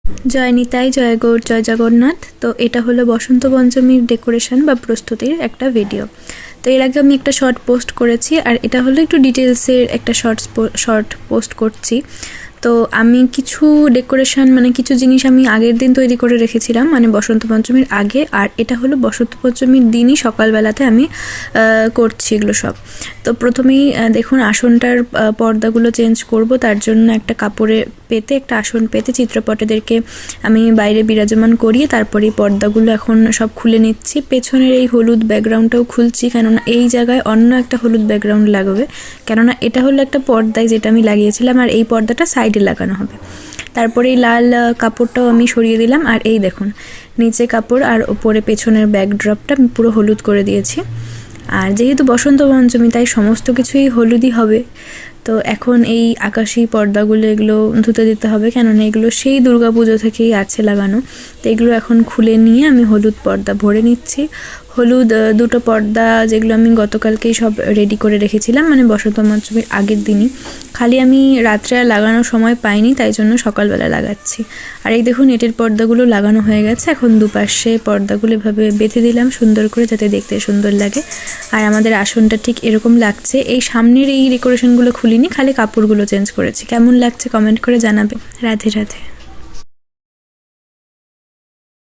জয় নিতাই, জয় গৌর, জয় জগন্নাথ। তো এটা হলো বসন্ত পঞ্চমীর ডেকোরেশন বা প্রস্তুতির একটা ভিডিও। তো এর আগে আমি একটা শর্ট পোস্ট করেছি, আর এটা হলো একটু ডিটেলসের একটা শর্ট পোস্ট করছি। তো আমি কিছু ডেকোরেশন মানে কিছু জিনিস আমি আগের দিন তৈরি করে রেখেছিলাম, মানে বসন্ত পঞ্চমীর আগে। আর এটা হলো বসন্ত পঞ্চমীর দিনই সকালবেলাতে আমি করছি এগুলো সব। তো প্রথমেই দেখুন আসনটার পর্দাগুলো চেঞ্জ করব, তার জন্য একটা কাপড়ে পেতে একটা আসন পেতে চিত্রপটেদেরকে আমি বাইরে বিরাজমান করিয়ে তারপরে পর্দাগুলো এখন সব খুলে নিচ্ছি। পেছনের এই হলুদ ব্যাকগ্রাউন্ডটাও খুলছি, কেননা এই জায়গায় অন্য একটা হলুদ ব্যাকগ্রাউন্ড লাগবে, কেননা এটা হলো একটা পর্দায় যেটা আমি লাগিয়েছিলাম, আর এই পর্দাটা সাইডে লাগানো হবে। তারপরে এই লাল কাপড়টাও আমি সরিয়ে দিলাম, আর এই দেখুন নিচে কাপড় আর ওপরে পেছনের ব্যাকড্রপটা আমি পুরো হলুদ করে দিয়েছি। আর যেহেতু বসন্ত পঞ্চমী তাই সমস্ত কিছুই হলুদই হবে। তো এখন এই আকাশি পর্দাগুলো এগুলো ধুতে দিতে হবে, কেননা এগুলো সেই দুর্গাপুজো থেকেই আছে লাগানো। তো এগুলো এখন খুলে নিয়ে আমি হলুদ পর্দা ভরে নিচ্ছি। হলুদ দুটো পর্দা যেগুলো আমি গতকালকেই সব রেডি করে রেখেছিলাম, মানে বসন্ত পঞ্চমীর আগের দিনই, খালি আমি রাত্রে আর লাগানোর সময় পাইনি, তাই জন্য সকালবেলা লাগাচ্ছি। আর এই দেখুন এটের পর্দাগুলো লাগানো হয়ে গেছে। এখন দুপাশে পর্দাগুলো এভাবে বেঁধে দিলাম সুন্দর করে, যাতে দেখতে সুন্দর লাগে। আর আমাদের আসনটা ঠিক এরকম লাগছে। এই সামনের এই ডেকোরেশনগুলো খুলিনি, খালি কাপড়গুলো চেঞ্জ করেছি। কেমন লাগছে কমেন্ট করে জানাবে। রাধে রাধে।